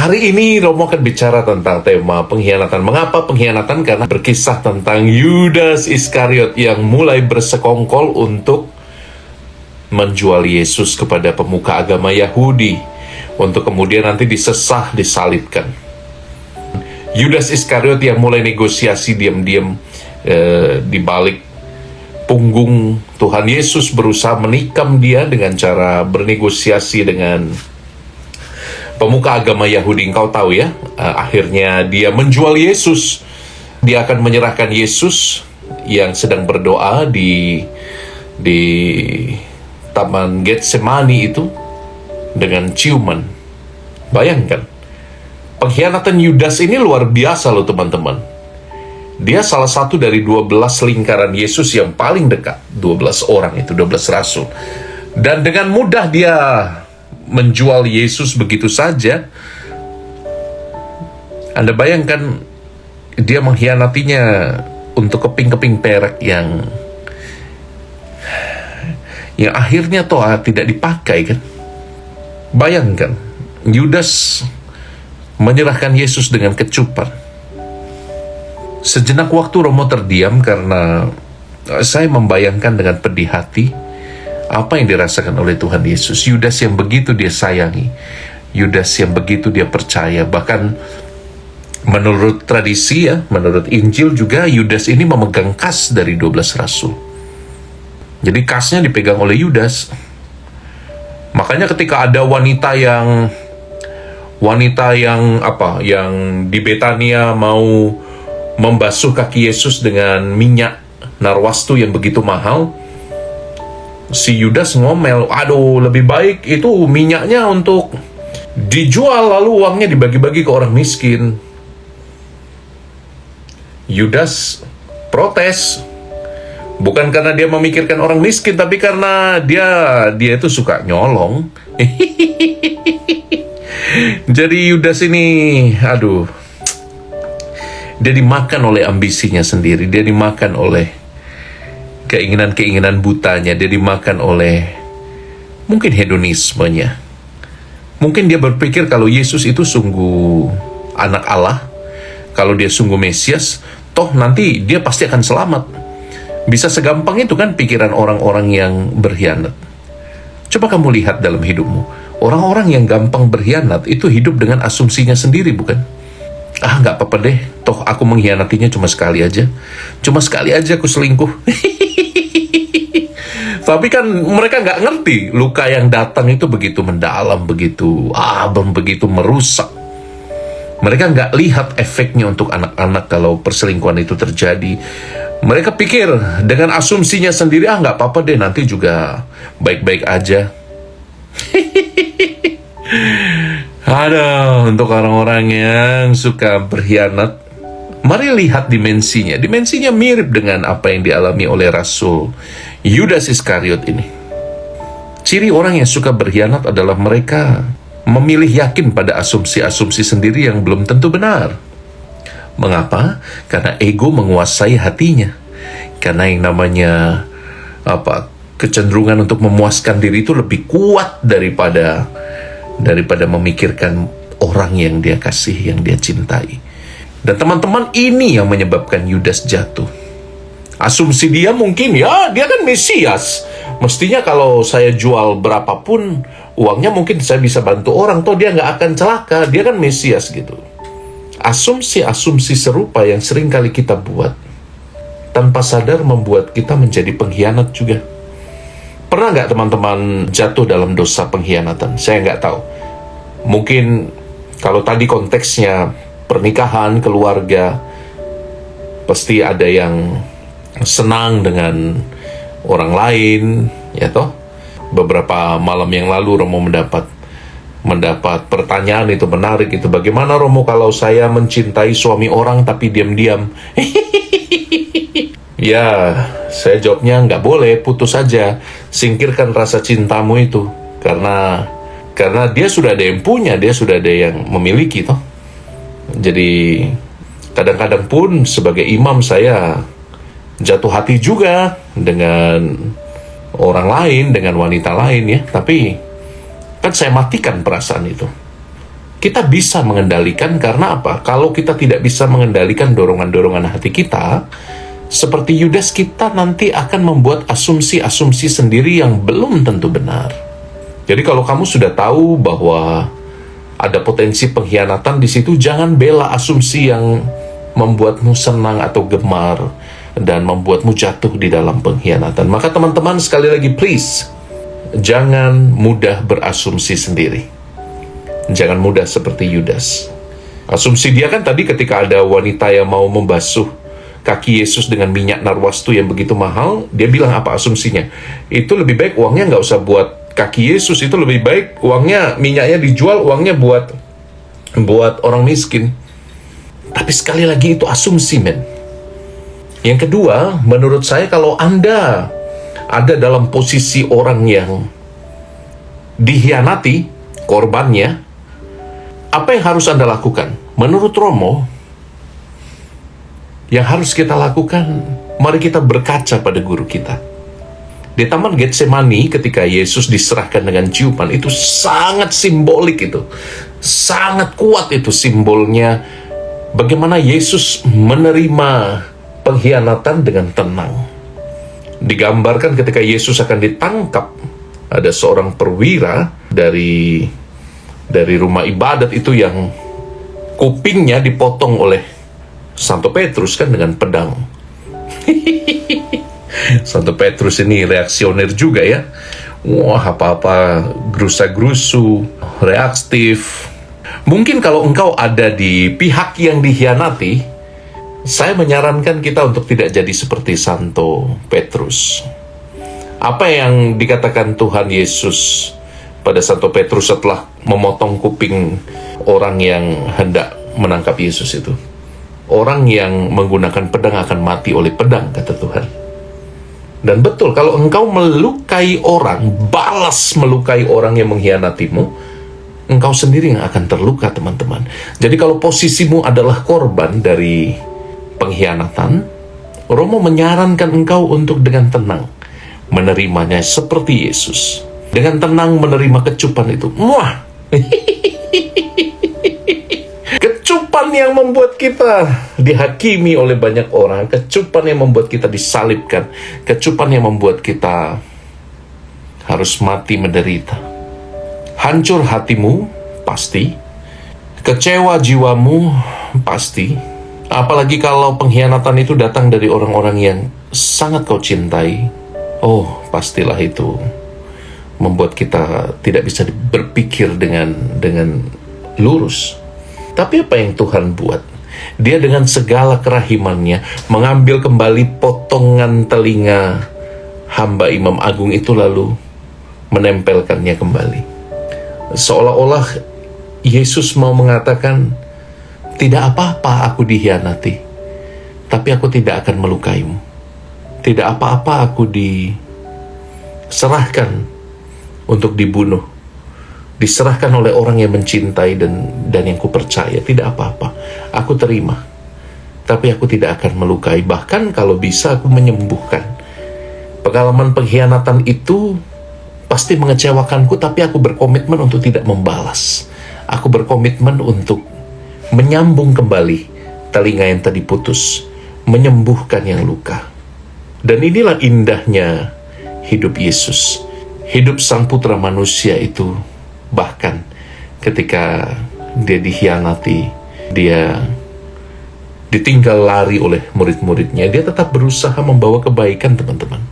Hari ini Romo akan bicara tentang tema pengkhianatan. Mengapa pengkhianatan? Karena berkisah tentang Yudas Iskariot yang mulai bersekongkol untuk menjual Yesus kepada pemuka agama Yahudi untuk kemudian nanti disesah, disalibkan. Yudas Iskariot yang mulai negosiasi diam-diam di balik punggung Tuhan Yesus, berusaha menikam dia dengan cara bernegosiasi dengan pemuka agama Yahudi. Engkau tahu ya, akhirnya dia menjual Yesus. Dia akan menyerahkan Yesus yang sedang berdoa di Taman Getsemani itu dengan ciuman. Bayangkan, pengkhianatan Yudas ini luar biasa loh teman-teman. Dia salah satu dari 12 lingkaran Yesus yang paling dekat. 12 orang itu, 12 rasul. Dan dengan mudah dia menjual Yesus begitu saja. Anda bayangkan, dia mengkhianatinya untuk keping-keping perak yang akhirnya toh tidak dipakai kan. Bayangkan, Yudas menyerahkan Yesus dengan kecupan. Sejenak waktu Romo terdiam karena saya membayangkan dengan pedih hati apa yang dirasakan oleh Tuhan Yesus. Yudas yang begitu dia sayangi, Yudas yang begitu dia percaya. Bahkan menurut tradisi ya, menurut Injil juga, Yudas ini memegang kas dari 12 rasul. Jadi kasnya dipegang oleh Yudas. Makanya ketika ada wanita yang di Betania mau membasuh kaki Yesus dengan minyak narwastu yang begitu mahal, si Yudas ngomel, aduh lebih baik itu minyaknya untuk dijual lalu uangnya dibagi-bagi ke orang miskin. Yudas protes, bukan karena dia memikirkan orang miskin, tapi karena dia itu suka nyolong. Jadi Yudas ini, dia dimakan oleh ambisinya sendiri, dia dimakan oleh keinginan-keinginan butanya, dia dimakan oleh mungkin hedonismenya. Mungkin dia berpikir kalau Yesus itu sungguh anak Allah, kalau dia sungguh Mesias, toh nanti dia pasti akan selamat. Bisa segampang itu kan pikiran orang-orang yang berkhianat. Coba kamu lihat dalam hidupmu, orang-orang yang gampang berkhianat itu hidup dengan asumsinya sendiri, bukan? Nggak apa-apa deh, toh aku mengkhianatinya cuma sekali aja aku selingkuh. Tapi kan mereka nggak ngerti luka yang datang itu begitu mendalam, begitu merusak. Mereka nggak lihat efeknya untuk anak-anak kalau perselingkuhan itu terjadi. Mereka pikir dengan asumsinya sendiri, nggak apa-apa deh, nanti juga baik-baik aja. Untuk orang-orang yang suka berkhianat, mari lihat dimensinya. Dimensinya mirip dengan apa yang dialami oleh Rasul Yudas Iskariot ini. Ciri orang yang suka berkhianat adalah mereka memilih yakin pada asumsi-asumsi sendiri yang belum tentu benar. Mengapa? Karena ego menguasai hatinya. Karena yang namanya kecenderungan untuk memuaskan diri itu lebih kuat daripada memikirkan orang yang dia kasih, yang dia cintai. Dan teman-teman, ini yang menyebabkan Yudas jatuh. Asumsi dia mungkin, dia kan Mesias, mestinya kalau saya jual berapapun uangnya mungkin saya bisa bantu orang, toh dia nggak akan celaka, dia kan Mesias gitu. Asumsi-asumsi serupa yang sering kali kita buat tanpa sadar membuat kita menjadi pengkhianat juga. Pernah nggak teman-teman jatuh dalam dosa pengkhianatan? Saya nggak tahu. Mungkin kalau tadi konteksnya pernikahan, keluarga, pasti ada yang senang dengan orang lain, ya toh. Beberapa malam yang lalu Romo mendapat pertanyaan itu menarik itu. Bagaimana Romo kalau saya mencintai suami orang tapi diam-diam? Ya, saya jawabnya nggak boleh, putus saja, singkirkan rasa cintamu itu, karena dia sudah ada yang punya, dia sudah ada yang memiliki toh. Jadi kadang-kadang pun sebagai imam saya jatuh hati juga dengan orang lain, dengan wanita lain ya, tapi kan saya matikan perasaan itu. Kita bisa mengendalikan karena apa? Kalau kita tidak bisa mengendalikan dorongan-dorongan hati kita, seperti Yudas, kita nanti akan membuat asumsi-asumsi sendiri yang belum tentu benar. Jadi kalau kamu sudah tahu bahwa ada potensi pengkhianatan di situ, jangan bela asumsi yang membuatmu senang atau gemar dan membuatmu jatuh di dalam pengkhianatan. Maka teman-teman, sekali lagi please, jangan mudah berasumsi sendiri. Jangan mudah seperti Yudas. Asumsi dia kan tadi ketika ada wanita yang mau membasuh kaki Yesus dengan minyak narwastu yang begitu mahal, dia bilang apa asumsinya? Itu lebih baik uangnya nggak usah buat kaki Yesus, itu lebih baik uangnya, minyaknya dijual, uangnya buat orang miskin. Tapi sekali lagi itu asumsi, men. Yang kedua, menurut saya kalau Anda ada dalam posisi orang yang dihianati, korbannya, apa yang harus Anda lakukan? Menurut Romo, yang harus kita lakukan, mari kita berkaca pada guru kita. Di Taman Getsemani ketika Yesus diserahkan dengan ciuman, itu sangat simbolik itu. Sangat kuat itu simbolnya. Bagaimana Yesus menerima pengkhianatan dengan tenang. Digambarkan ketika Yesus akan ditangkap, ada seorang perwira dari rumah ibadat itu yang kupingnya dipotong oleh Santo Petrus kan dengan pedang. Santo Petrus ini reaksioner juga ya. Wah, apa-apa gerusa-gerusu, reaktif. Mungkin kalau engkau ada di pihak yang dikhianati, saya menyarankan kita untuk tidak jadi seperti Santo Petrus. Apa yang dikatakan Tuhan Yesus pada Santo Petrus setelah memotong kuping orang yang hendak menangkap Yesus itu? Orang yang menggunakan pedang akan mati oleh pedang, kata Tuhan. Dan betul, kalau engkau melukai orang, balas melukai orang yang mengkhianatimu, engkau sendiri yang akan terluka, teman-teman. Jadi kalau posisimu adalah korban dari pengkhianatan, Romo menyarankan engkau untuk dengan tenang menerimanya seperti Yesus. Dengan tenang menerima kecupan itu. Wah, kecupan yang membuat kita dihakimi oleh banyak orang, kecupan yang membuat kita disalibkan, kecupan yang membuat kita harus mati menderita. Hancur hatimu, pasti. Kecewa jiwamu, pasti. Apalagi kalau pengkhianatan itu datang dari orang-orang yang sangat kau cintai. Oh, pastilah itu membuat kita tidak bisa berpikir dengan lurus. Tapi apa yang Tuhan buat? Dia dengan segala kerahimannya mengambil kembali potongan telinga hamba Imam Agung itu lalu menempelkannya kembali. Seolah-olah Yesus mau mengatakan, tidak apa-apa aku dikhianati, tapi aku tidak akan melukaimu. Tidak apa-apa aku diserahkan untuk dibunuh, diserahkan oleh orang yang mencintai dan yang kupercaya. Tidak apa-apa, aku terima, tapi aku tidak akan melukai. Bahkan kalau bisa aku menyembuhkan. Pengalaman pengkhianatan itu pasti mengecewakanku, tapi aku berkomitmen untuk tidak membalas. Aku berkomitmen untuk menyambung kembali telinga yang tadi putus, menyembuhkan yang luka. Dan inilah indahnya hidup Yesus. Hidup Sang Putra Manusia itu, bahkan ketika dia dikhianati, dia ditinggal lari oleh murid-muridnya, dia tetap berusaha membawa kebaikan, teman-teman.